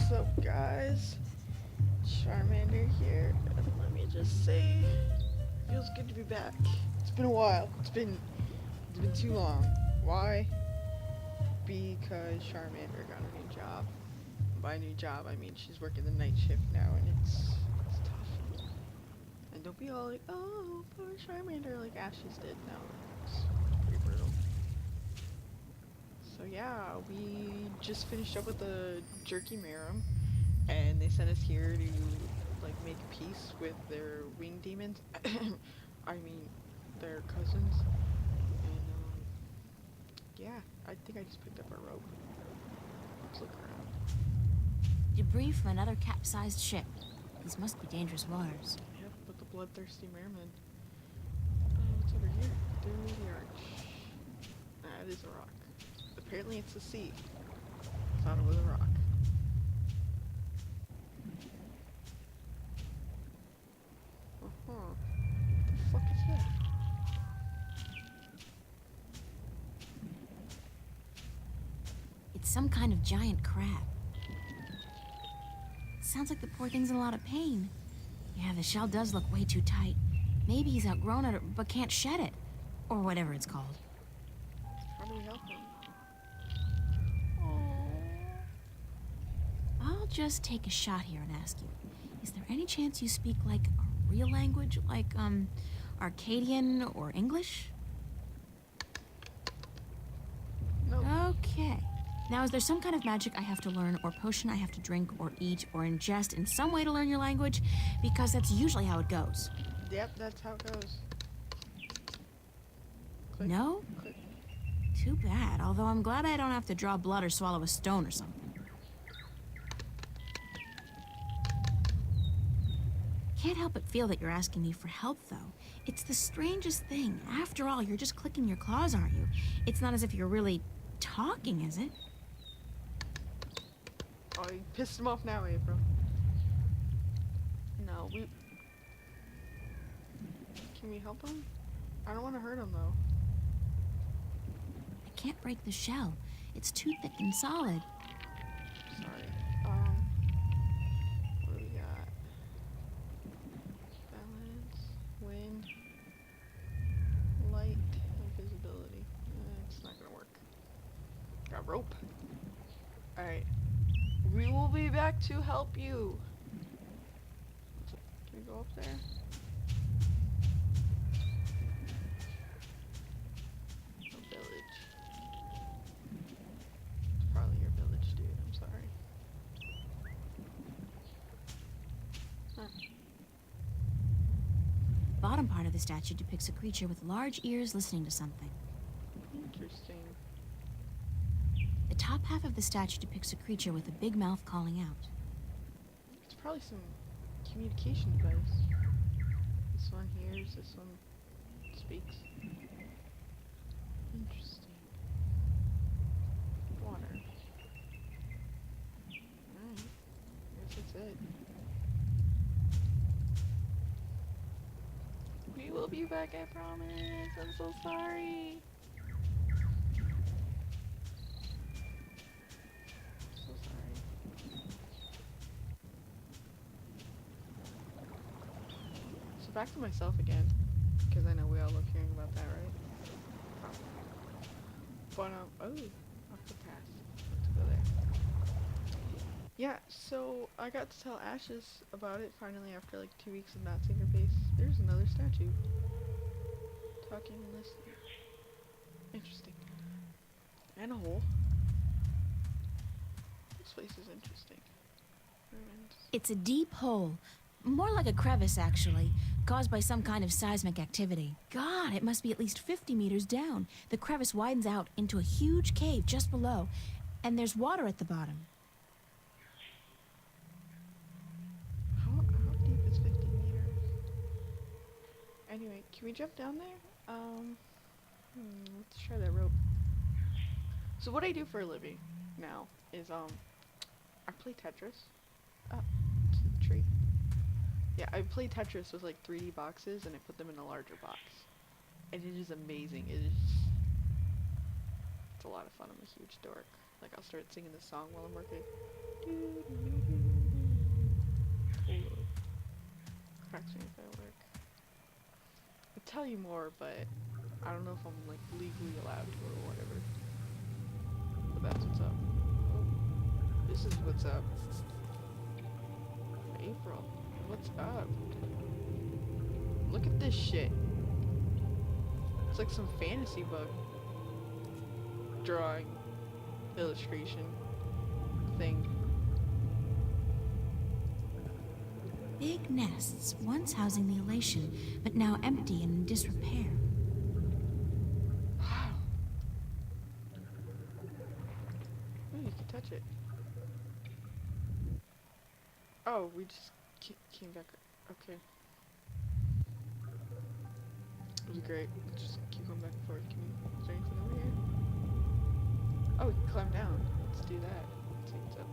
What's up, guys? Charmander here. And let me just say, feels good to be back. It's been a while. It's been too long. Why? Because Charmander got a new job. By new job, I mean she's working the night shift now, and it's tough. And don't be all like, oh, poor Charmander, like Ashes did. No, it's pretty brutal. So yeah, we just finished up with the Jerky Marum, and they sent us here to like make peace with their winged demons. I mean, their cousins. And yeah, I think I just picked up a rope. Let's look around. Debris from another capsized ship. These must be dangerous waters. Yep, with the bloodthirsty merman. Oh, what's over here? Through the arch. Nah, it is a rock. Apparently it's a sea. Thought it was a rock. What the fuck is that? It's some kind of giant crab. Sounds like the poor thing's in a lot of pain. Yeah, the shell does look way too tight. Maybe he's outgrown it, but can't shed it. Or whatever it's called. How do we help him? I'll just take a shot here and ask you. Is there any chance you speak, like, a real language? Like, Arcadian or English? Nope. Okay. Now, is there some kind of magic I have to learn, or potion I have to drink, or eat, or ingest in some way to learn your language? Because that's usually how it goes. Yep, that's how it goes. Click, No? click. Too bad, although I'm glad I don't have to draw blood or swallow a stone or something. Can't help but feel that you're asking me for help, though. It's the strangest thing. After all, you're just clicking your claws, aren't you? It's not as if you're really talking, is it? Oh, you pissed him off now, April. No, we... Can we help him? I don't want to hurt him, though. I can't break the shell. It's too thick and solid. Sorry. What do we got? Balance, wind, light, invisibility. It's not gonna work. Got rope. Alright. We will be back to help you. Can we go up there? No village. It's probably your village, dude. I'm sorry. Huh. Bottom part of the statue depicts a creature with large ears listening to something. Interesting. The top half of the statue depicts a creature with a big mouth calling out. It's probably some communication device. This one hears, this one speaks. Interesting. Water. Alright. Guess that's it. We will be back, I promise. I'm so sorry. So sorry. So back to myself again, because I know we all love hearing about that, right? But oh, off the path. Let's go there. Yeah, so I got to tell Ashes about it finally after like 2 weeks of not seeing her face. There's another statue. Talking and listening. Interesting. And a hole. This place is interesting. Ruins. It's a deep hole. More like a crevice, actually, caused by some kind of seismic activity. God, it must be at least 50 meters down. The crevice widens out into a huge cave just below, and there's water at the bottom. How deep is 50 meters? Anyway, can we jump down there? Let's try that rope. So what I do for a living now is, I play Tetris. Oh, it's a tree. Yeah, I play Tetris with like 3D boxes and I put them in a larger box. And it is amazing. It's a lot of fun. I'm a huge dork. Like, I'll start singing this song while I'm working. Cracks me if I work. I'll tell you more, but I don't know if I'm like legally allowed to or whatever. But that's what's up. Oh, this is what's up. April, what's up? Look at this shit. It's like some fantasy book drawing illustration thing. Big nests, once housing the elation, but now empty and in disrepair. Wow. Oh, you can touch it. Oh, we just came back. Okay. It was great. Just keep going back and forth. Is there anything over here? Oh, we can climb down. Let's do that. Let's see what's up.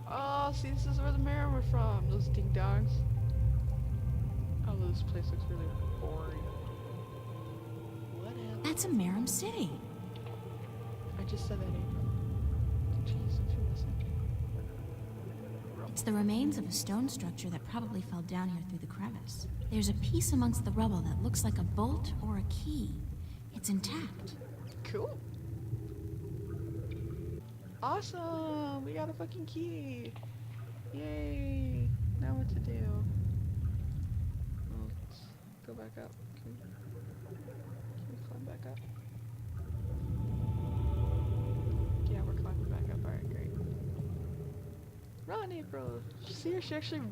Oh, see, this is where the mirror were from. Those ding dongs. Oh, this place looks really boring. What else? That's a Merum city. I just said that, April. Jeez, if you listen. It's the remains of a stone structure that probably fell down here through the crevice. There's a piece amongst the rubble that looks like a bolt or a key. It's intact. Cool. Awesome! We got a fucking key! Yay! Now what to do? Oh, let's go back up. Can we climb back up? Yeah, we're climbing back up. Alright, great. Run, April! See her? She actually,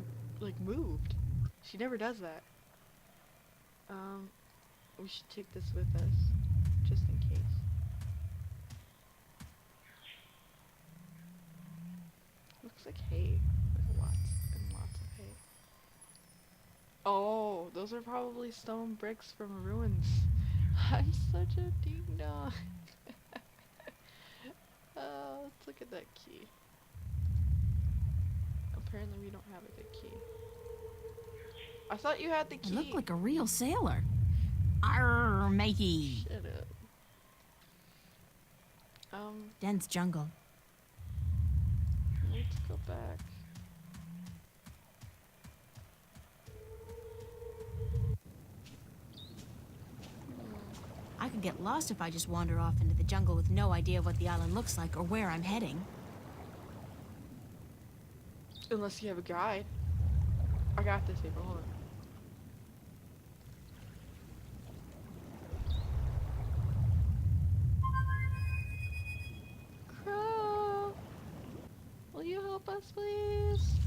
like, moved. She never does that. We should take this with us, just in case. Looks like hay. Like lots and lots of hay. Oh, those are probably stone bricks from ruins. I'm such a ding dong. Let's look at that key. Apparently we don't have a good key. I thought you had the key. You look like a real sailor. Arr, matey. Shut up. Dense jungle. Let's go back. I could get lost if I just wander off into the jungle with no idea what the island looks like or where I'm heading. Unless you have a guide. I got this, April. Hold on. Crow! Will you help us, please?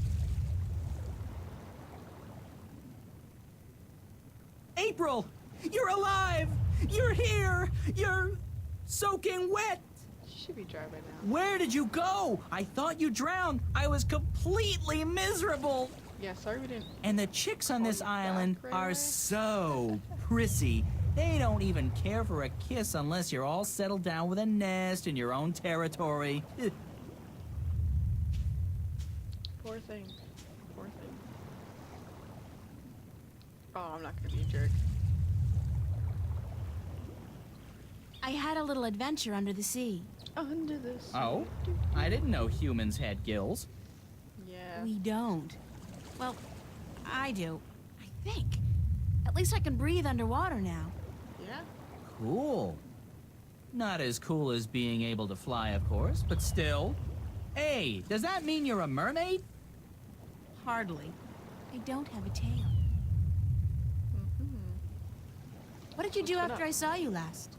April! You're alive! You're here! You're soaking wet! She should be dry by now. Where did you go? I thought you drowned. I was completely miserable. Yeah, sorry we didn't. And the chicks on Oh, this you're back island right are away? so prissy. They don't even care for a kiss unless you're all settled down with a nest in your own territory. Poor thing. Poor thing. Oh, I'm not gonna be a jerk. I had a little adventure under the sea. Under the sea. Oh? I didn't know humans had gills. Yeah. We don't. Well, I do. I think. At least I can breathe underwater now. Yeah? Cool. Not as cool as being able to fly, of course, but still. Hey, does that mean you're a mermaid? Hardly. I don't have a tail. Mm-hmm. What did you do What's been after up? I saw you last?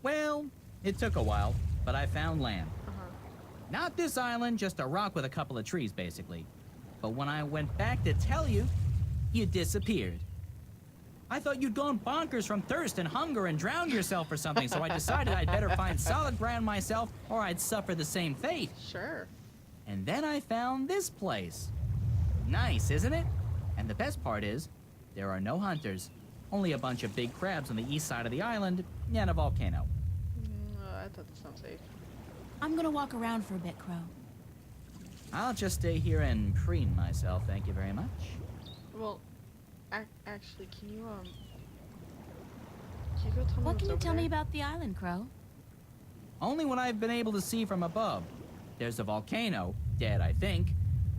Well, it took a while, but I found land. Uh-huh. Not this island, just a rock with a couple of trees, basically. But when I went back to tell you, you disappeared. I thought you'd gone bonkers from thirst and hunger and drowned yourself or something, so I decided I'd better find solid ground myself or I'd suffer the same fate. Sure. And then I found this place. Nice, isn't it? And the best part is, there are no hunters. Only a bunch of big crabs on the east side of the island and a volcano. I thought this sounded safe. I'm gonna walk around for a bit, Crow. I'll just stay here and preen myself, thank you very much. Well, actually, can you go tell me What what's can you over tell me there? about the island, Crow? Only what I've been able to see from above. There's a volcano, dead I think,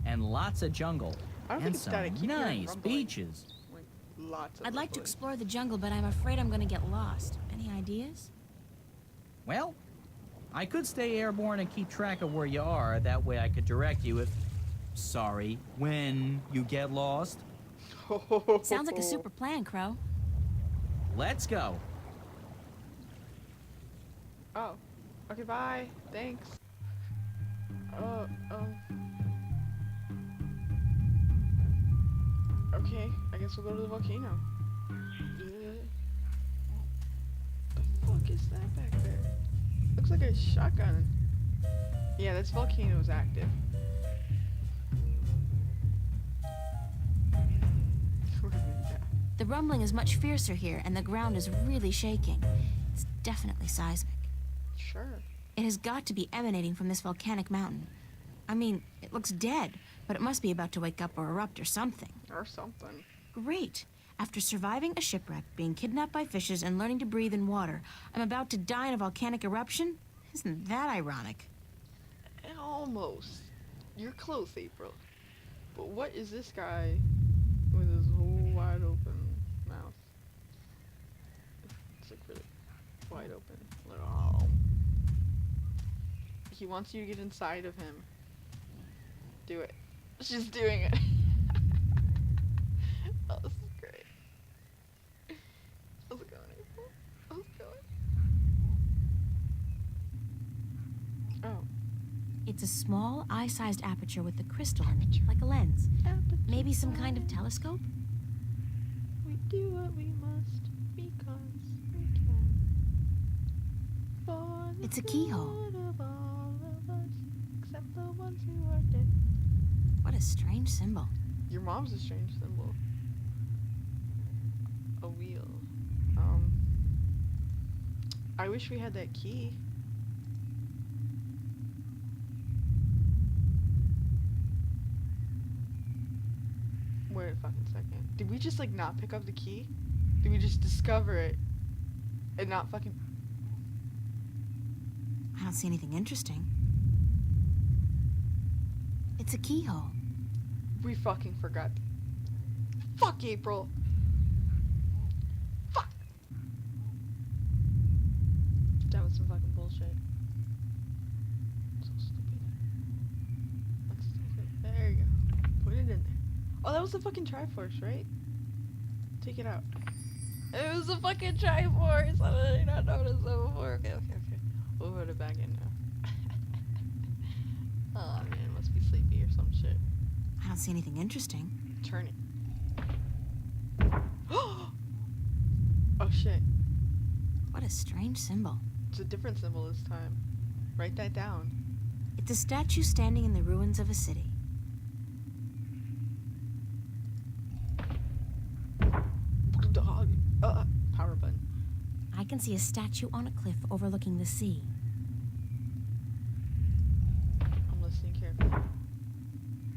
and lots of jungle. I don't think And it's that. I some keep hearing nice rumbling. beaches. Like, lots of I'd like to rumbling. explore the jungle, but I'm afraid I'm gonna get lost. Any ideas? Well, I could stay airborne and keep track of where you are. That way I could direct you if... Sorry, when you get lost. Sounds like a super plan, Crow. Let's go. Oh. Okay, bye. Thanks. Okay, I guess we'll go to the volcano. The fuck is that back there? Looks like a shotgun. Yeah, this volcano is active. The rumbling is much fiercer here, and the ground is really shaking. It's definitely seismic. Sure. It has got to be emanating from this volcanic mountain. I mean, it looks dead, but it must be about to wake up or erupt or something. Or something. Great. After surviving a shipwreck, being kidnapped by fishes, and learning to breathe in water, I'm about to die in a volcanic eruption? Isn't that ironic? Almost. You're close, April. But what is this guy with his whole wide open mouth? It's like really wide open. Like, oh. He wants you to get inside of him. Do it. She's doing it. Oh, this is great. How's it going, April? How's it going? Oh. It's a small, eye-sized aperture with a crystal in it, like a lens. Maybe some kind of telescope? We do what we must because we can. For the It's a keyhole. good of all of us, except the ones who are dead. What a strange symbol. Your mom's a strange symbol. A wheel. I wish we had that key. Wait a fucking second. Did we just, like, not pick up the key? Did we just discover it and not fucking... I don't see anything interesting. It's a keyhole. We fucking forgot. Fuck, April! Fuck! That was some fucking bullshit. So stupid. That's stupid. There you go. Put it in there. Oh, that was the fucking Triforce, right? Take it out. It was the fucking Triforce! How did I not notice that before? Okay. We'll put it back in now. Oh man, it must be sleepy or some shit. I don't see anything interesting. Turn it. Oh shit. What a strange symbol. It's a different symbol this time. Write that down. It's a statue standing in the ruins of a city. Power button. I can see a statue on a cliff overlooking the sea. I'm listening carefully.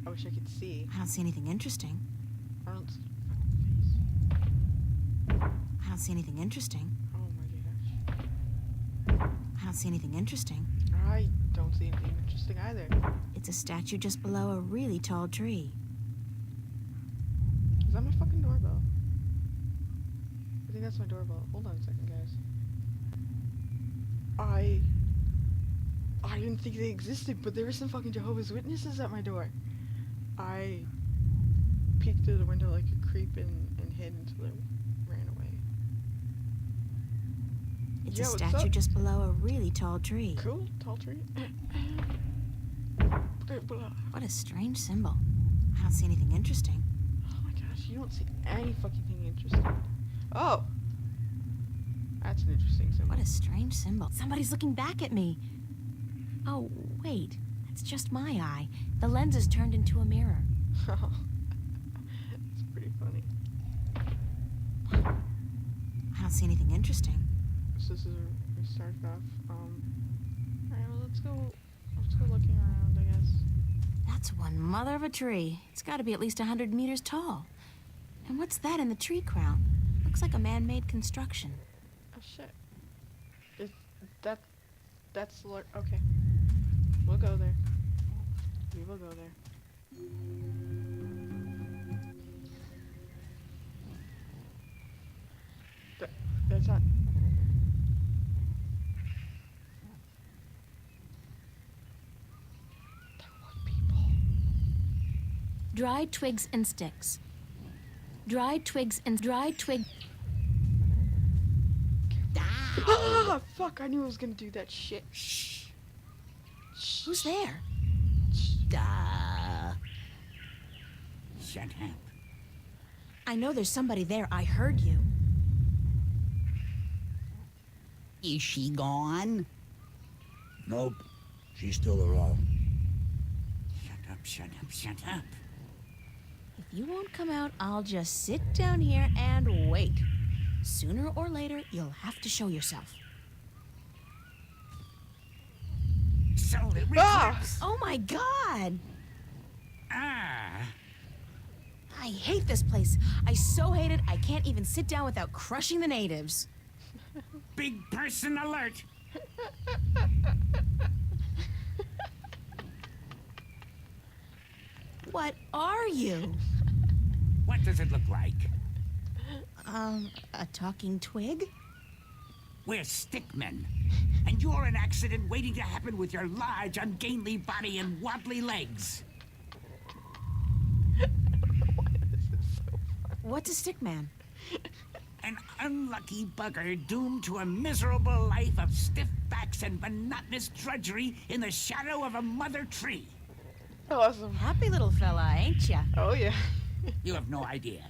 I wish I could see. I don't see anything interesting. I don't see fucking face. I don't see anything interesting. Oh my gosh. I don't see anything interesting. I don't see anything interesting either. It's a statue just below a really tall tree. Is that my fucking doorbell? I think that's my doorbell. Hold on a second, guys. I didn't think they existed, but there were some fucking Jehovah's Witnesses at my door. I peeked through the window like a creep and hid until they ran away. It's Yo, a what's statue up? just below a really tall tree. Cool, tall tree. What a strange symbol. I don't see anything interesting. Oh my gosh, you don't see any fucking thing interesting. Oh! That's an interesting symbol. What a strange symbol. Somebody's looking back at me. Oh, wait. That's just my eye. The lens is turned into a mirror. It's pretty funny. I don't see anything interesting. So this is where we started off. Alright, well let's go looking around, I guess. That's one mother of a tree. It's got to be at least 100 meters tall. And what's that in the tree crown? Looks like a man-made construction. Oh shit. That's okay. We'll go there. We will go there. That's not. There were people. Dried twigs and sticks. Dried twigs and dried twig. Ah, fuck! I knew I was gonna do that shit. Shh. Who's there? Shut up. I know there's somebody there. I heard you. Is she gone? Nope. She's still around. Shut up, shut up, shut up. If you won't come out, I'll just sit down here and wait. Sooner or later, you'll have to show yourself. So it Ah! reflects. Oh my god! Ah. I hate this place. I so hate it, I can't even sit down without crushing the natives. Big person alert. What are you? What does it look like? A talking twig? We're stickmen. And you're an accident waiting to happen with your large, ungainly body and wobbly legs. What's a stick man? An unlucky bugger doomed to a miserable life of stiff backs and monotonous drudgery in the shadow of a mother tree. Awesome. Happy little fella, ain't ya? Oh yeah. You have no idea.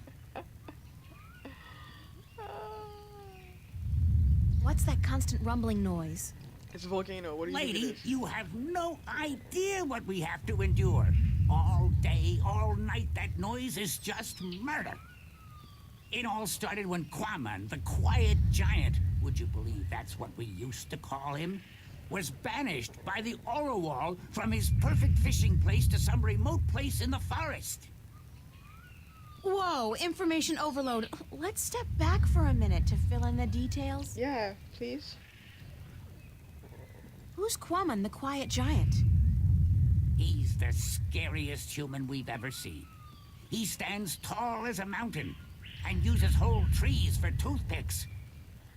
What's that constant rumbling noise? It's a volcano. What do you think it Lady, is? you have no idea what we have to endure. All day, all night, that noise is just murder. It all started when Quaman, the quiet giant, would you believe that's what we used to call him, was banished by the Orowal from his perfect fishing place to some remote place in the forest. Whoa, information overload. Let's step back for a minute to fill in the details. Yeah, please. Who's Quaman, the quiet giant? He's the scariest human we've ever seen. He stands tall as a mountain and uses whole trees for toothpicks.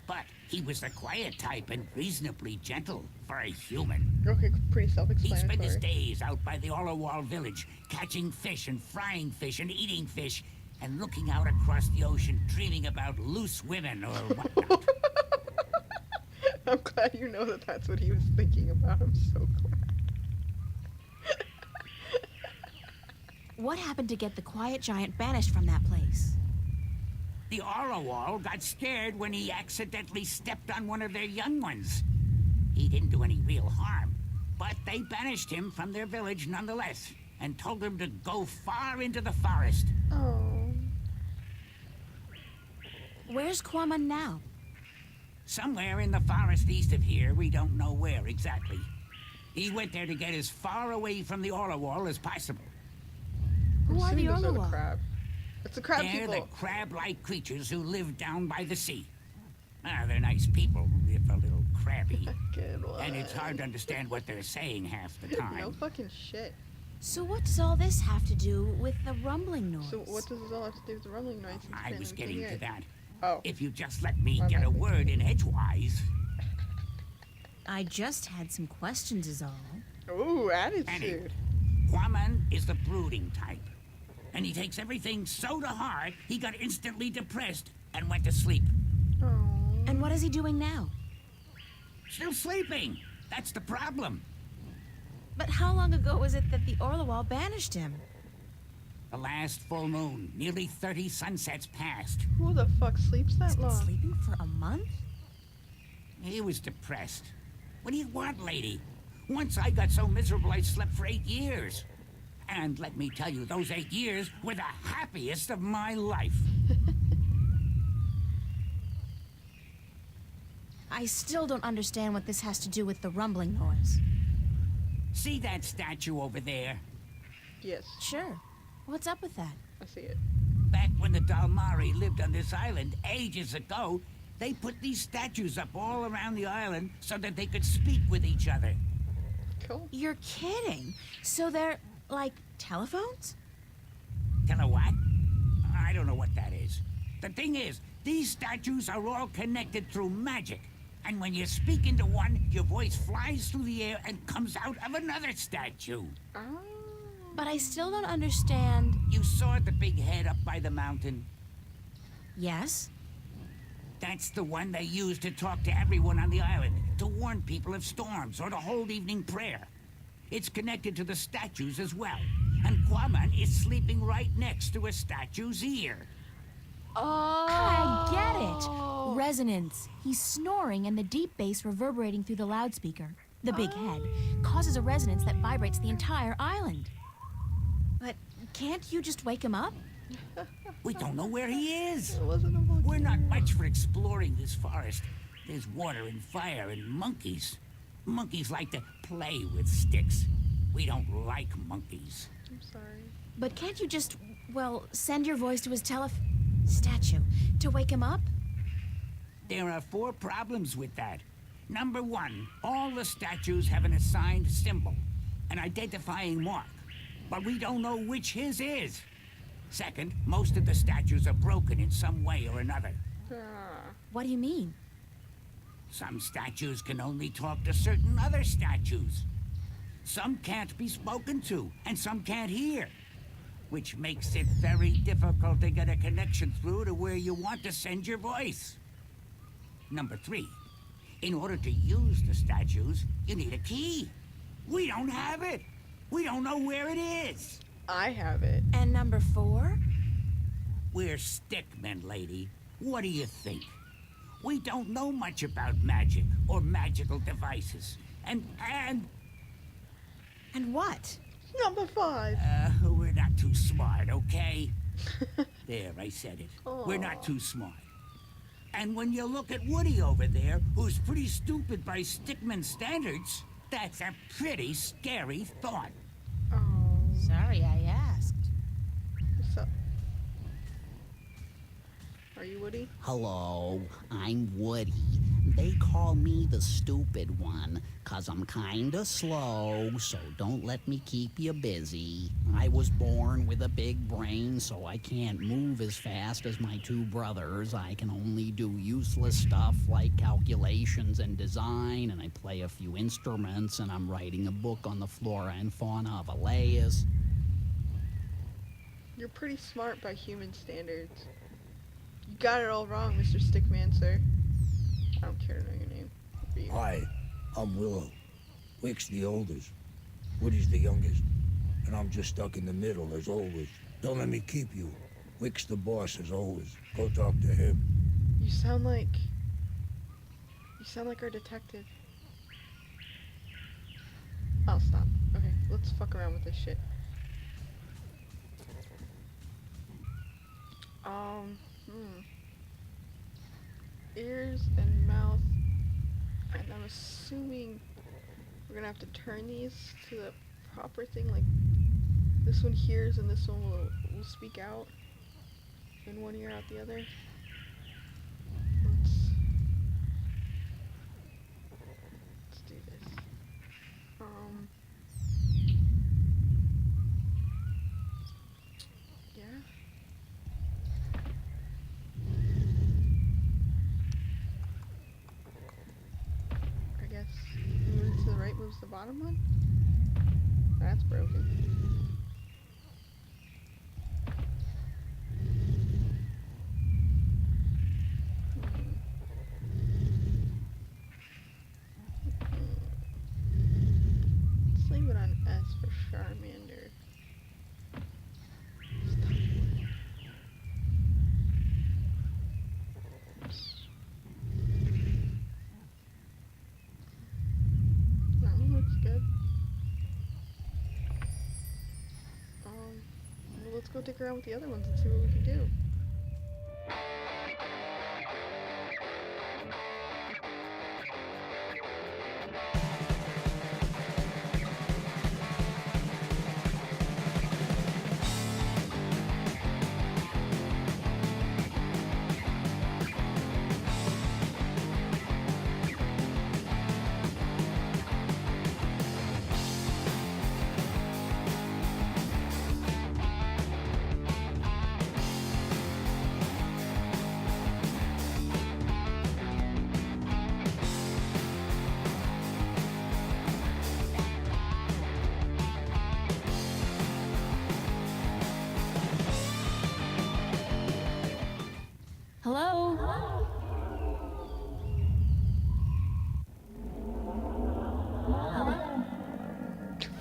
But he was the quiet type and reasonably gentle for a human. Okay, pretty He self-explanatory. spent his days out by the Orowal village, catching fish and frying fish and eating fish, and looking out across the ocean, dreaming about loose women or whatnot. I'm glad you know that that's what he was thinking about. I'm so glad. What happened to get the quiet giant banished from that place? The Orowal got scared when he accidentally stepped on one of their young ones. He didn't do any real harm, but they banished him from their village nonetheless, and told him to go far into the forest. Oh. Where's Quaman now? Somewhere in the forest east of here, we don't know where exactly. He went there to get as far away from the Orowal as possible. Who are the Those are the Orowal? crab. It's the crab They're people. the crab-like creatures who live down by the sea. Ah, they're nice people, if a little crabby. Good one. And it's hard to understand what they're saying half the No time. fucking shit. So what does all this have to do with the rumbling noise? So what does this all have to do with the rumbling noise? I was getting to that. Oh. If you just let me My get a bad. word in edgewise. I just had some questions is all. Ooh, attitude. Quaman is the brooding type. And he takes everything so to heart, he got instantly depressed and went to sleep. Oh. And what is he doing now? Still sleeping. That's the problem. But how long ago was it that the Orowal banished him? The last full moon, nearly 30 sunsets passed. Who the fuck sleeps He's that been long? sleeping for a month? He was depressed. What do you want, lady? Once I got so miserable I slept for 8 years. And let me tell you, those 8 years were the happiest of my life. I still don't understand what this has to do with the rumbling noise. See that statue over there? Yes, Sure. What's up with that? I see it. Back when the Dalmari lived on this island ages ago, They put these statues up all around the island so that they could speak with each other. Cool. You're kidding. So they're like telephones? Tell her what? I don't know what that is. The thing is, these statues are all connected through magic. And when you speak into one, your voice flies through the air and comes out of another statue. Oh. But I still don't understand. You saw the big head up by the mountain? Yes? That's the one they use to talk to everyone on the island, to warn people of storms or to hold evening prayer. It's connected to the statues as well. And Quaman is sleeping right next to a statue's ear. Oh. I get it. Resonance. He's snoring and the deep bass reverberating through the loudspeaker, the big head, causes a resonance that vibrates the entire island. But can't you just wake him up? We don't know where he is. It wasn't a monkey. We're not much for exploring this forest. There's water and fire and monkeys. Monkeys like to play with sticks. We don't like monkeys. I'm sorry. But can't you just, well, send your voice to his statue to wake him up? There are 4 problems with that. Number 1, all the statues have an assigned symbol, an identifying mark, but we don't know which his is. Second, most of the statues are broken in some way or another. Ah. What do you mean? Some statues can only talk to certain other statues. Some can't be spoken to, and some can't hear, which makes it very difficult to get a connection through to where you want to send your voice. Number 3, in order to use the statues, you need a key. We don't have it. We don't know where it is. I have it. And number 4? We're stickmen, lady. What do you think? We don't know much about magic or magical devices. And what? Number 5. we're not too smart, okay? There, I said it. We're not too smart. And when you look at Woody over there, who's pretty stupid by stickman standards, that's a pretty scary thought. Oh. Sorry I asked. What's up? Are you Woody? Hello, I'm Woody. They call me the stupid one, 'cause I'm kinda slow, so don't let me keep you busy. I was born with a big brain, so I can't move as fast as my 2 brothers. I can only do useless stuff like calculations and design, and I play a few instruments, and I'm writing a book on the flora and fauna of Elias. You're pretty smart by human standards. You got it all wrong, Mr. Stickman, sir. I don't care to know your name. Who are you? Hi, I'm Willow. Wick's the oldest. Woody's the youngest. And I'm just stuck in the middle, as always. Don't let me keep you. Wick's the boss, as always. Go talk to him. You sound like our detective. I'll stop. Okay, let's fuck around with this shit. Ears and mouth, and I'm assuming we're gonna have to turn these to the proper thing, like this one hears and this one will speak out in one ear, out the other. Let's do this. Yeah. I guess moving to the right moves the bottom one? That's broken. Let's leave it on S for Charmander. That one looks good. Well, let's go dig around with the other ones and see what we can do.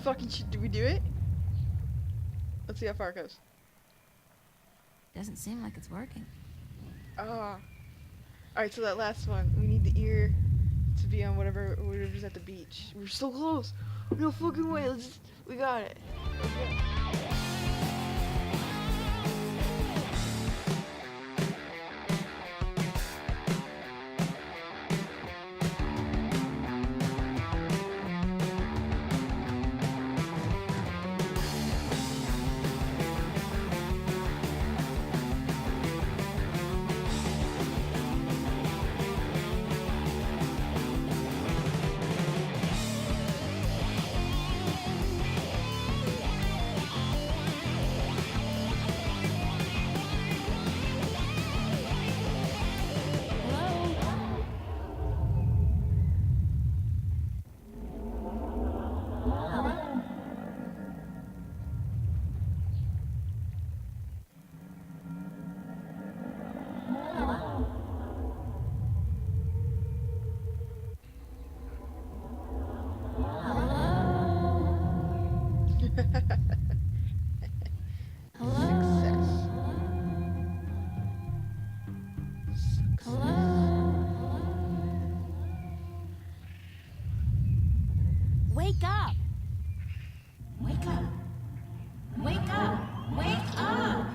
fucking shit. Did we do it? Let's see how far it goes. Doesn't seem like it's working. Alright, so that last one, we need the ear to be on whatever's at the beach. We're so close. No fucking way. We got it. Let's go. Wake up! Wake up! Wake up! Wake up!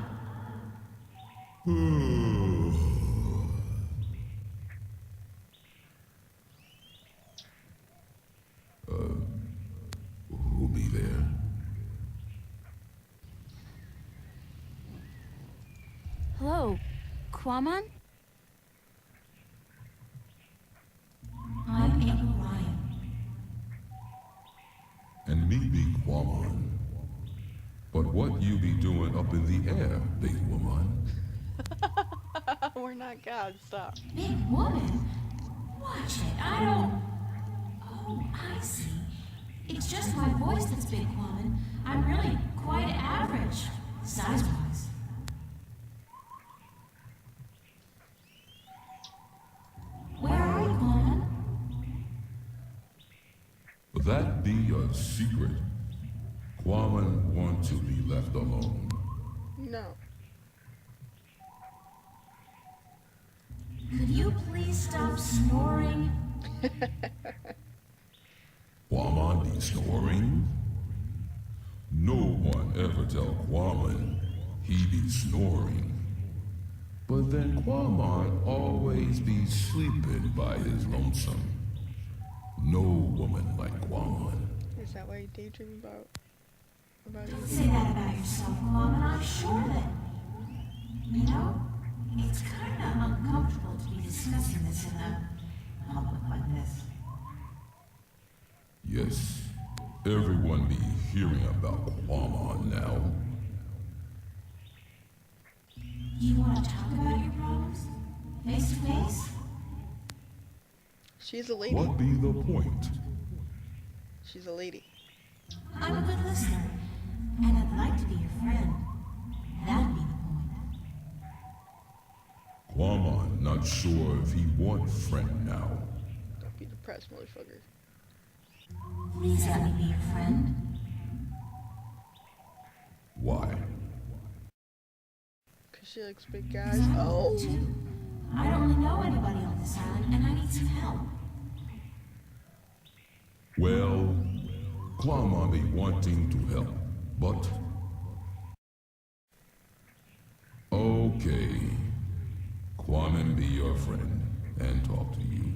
Who'll be there? Hello, Quamon? I'm April Ryan. And me be Quamon. But what you be doing up in the air, big woman? We're not gods, stop. Big woman? Watch it, I don't... Oh, I see. It's just my voice that's big, Quamon. I'm really quite average, size-wise. Where are you, Quamon? That be a secret. Quamon want to be left alone. No. Could you please stop snoring? Quamon be snoring? No one ever tell Quamon he be snoring. But then Quamon always be sleeping by his lonesome. No woman like Quamon. Is that why you daydream about Don't say that about yourself, Quamon. I'm sure that... You know, it's kind of uncomfortable to be discussing this in a public like this. Yes, everyone be hearing about Quamon now. You want to talk about your problems? Face to face? She's a lady. What be the point? She's a lady. I'm a good listener, and I'd like to be your friend. That'd be the point. Quamon not sure if he want friend now. Don't be depressed, motherfucker. Please let me be your friend. Why? Cause she likes big guys. Oh! Too. I don't really know anybody on this island, and I need some help. Well, Quamon be wanting to help, but... Okay. Quamon be your friend and talk to you.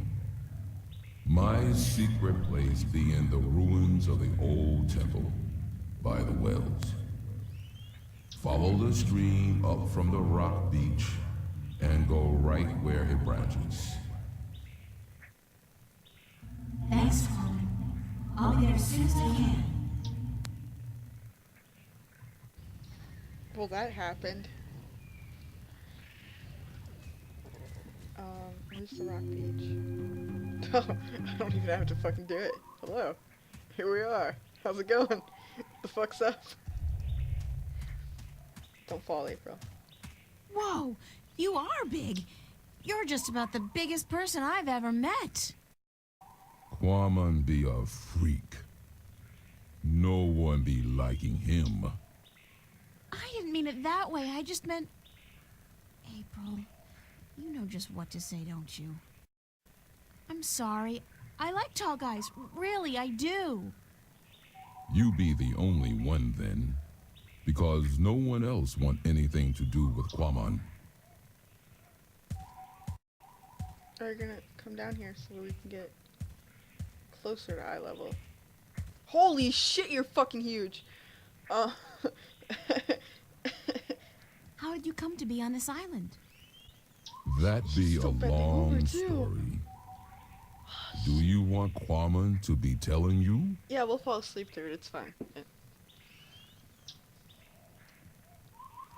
My secret place be in the ruins of the old temple by the wells. Follow the stream up from the rock beach and go right where it branches. Thanks, Quamon. I'll be there as soon as I can. Well, that happened. Where's the rock beach? I don't even have to fucking do it. Hello. Here we are. How's it going? The fuck's up? Don't fall, April. Whoa, you are big. You're just about the biggest person I've ever met. Quamon be a freak. No one be liking him. I didn't mean it that way. I just meant... April, you know just what to say, don't you? I'm sorry. I like tall guys. Really, I do. You be the only one then, because no one else want anything to do with Quamon. Are you gonna come down here so we can get closer to eye level? Holy shit, you're fucking huge! How did you come to be on this island? That be a Still bending over, long too. story. Do you want Quamon to be telling you? Yeah, we'll fall asleep through it, it's fine. Yeah.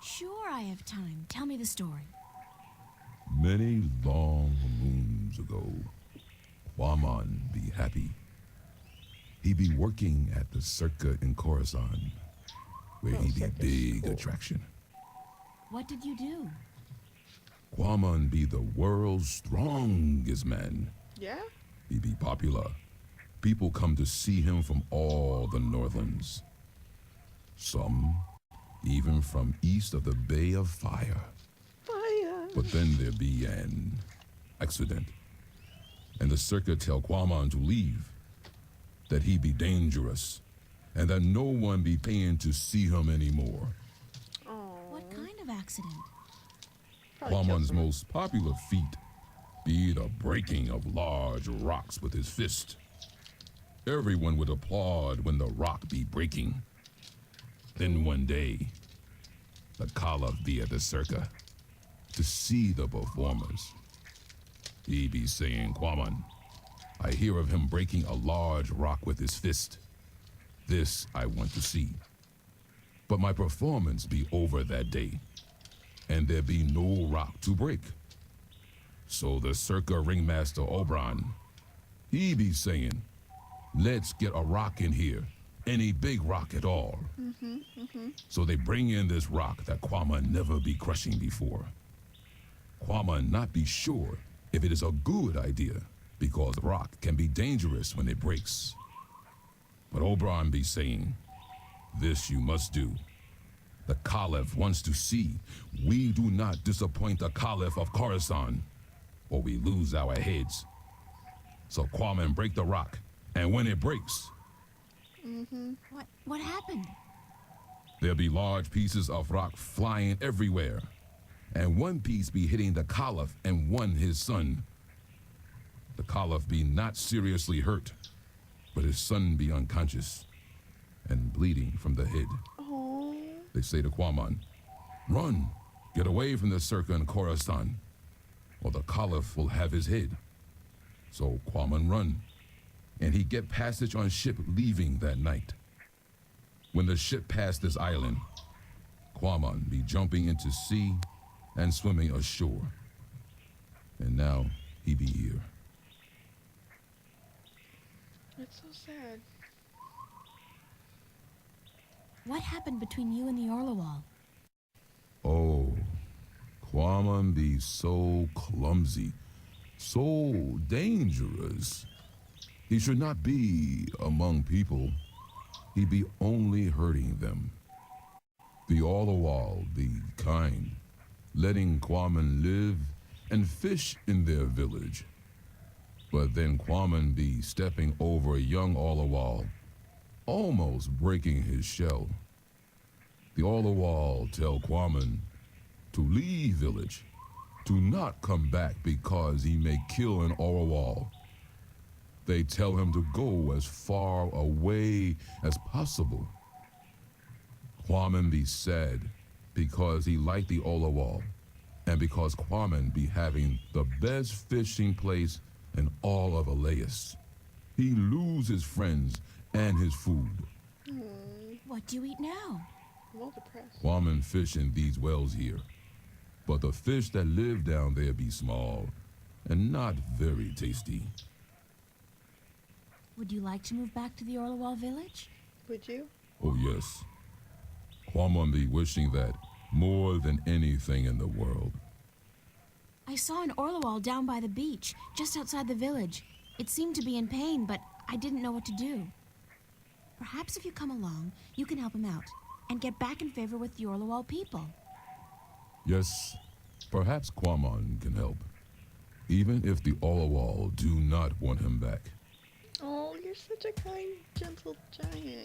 Sure, I have time. Tell me the story. Many long moons ago, Quamon be happy. He be working at the Circa in Coruscant, where he be Circus. big Cool. attraction. What did you do? Quamon be the world's strongest man. Yeah? He be popular. People come to see him from all the northerns. Some even from east of the Bay of Fire. Fire! But then there be an accident. And the Circa tell Quamon to leave. That he be dangerous. And that no one be paying to see him anymore. What kind of accident? Probably kill Quamon's someone. most popular feat be the breaking of large rocks with his fist. Everyone would applaud when the rock be breaking. Then one day, the Caliph be at the Circa to see the performers. He be saying, Quamon, I hear of him breaking a large rock with his fist. This I want to see. But my performance be over that day, and there be no rock to break. So the Circa ringmaster Oberon, he be saying, let's get a rock in here, any big rock at all. So they bring in this rock that Quamon never be crushing before. Quamon not be sure if it is a good idea, because the rock can be dangerous when it breaks. But Oberon be saying, this you must do. The Caliph wants to see we do not disappoint the Caliph of Coruscant, or we lose our heads. So Quamon break the rock, and when it breaks, What happened? there be large pieces of rock flying everywhere, and one piece be hitting the Caliph and one his son. The Caliph be not seriously hurt, but his son be unconscious and bleeding from the head. Oh. They say to Quamon, run, get away from the Circa and Coruscant, or the Caliph will have his head. So Quamon run, and he get passage on ship leaving that night. When the ship passed this island, Quamon be jumping into sea and swimming ashore. And now he be here. It's so sad. What happened between you and the Orlowal? Oh, Quamon be so clumsy, so dangerous. He should not be among people. He be only hurting them. The Orlowal be kind, letting Quamon live and fish in their village. But then Quamon be stepping over young Orlowal, almost breaking his shell. The Orlowal tell Quamon to leave village, to not come back because he may kill an Orlowal. They tell him to go as far away as possible. Quamon be sad because he liked the Orlowal, and because Quamon be having the best fishing place in all of Elias. He lose his friends and his food. What do you eat now? I'm all depressed. Quamon fish in these wells here, but the fish that live down there be small and not very tasty. Would you like to move back to the Orlowal village? Would you? Oh yes, Quamon be wishing that more than anything in the world. I saw an Orlowal down by the beach, just outside the village. It seemed to be in pain, but I didn't know what to do. Perhaps if you come along, you can help him out and get back in favor with the Orlawal people. Yes, perhaps Quamon can help. Even if the Orlawal do not want him back. Oh, you're such a kind, gentle giant.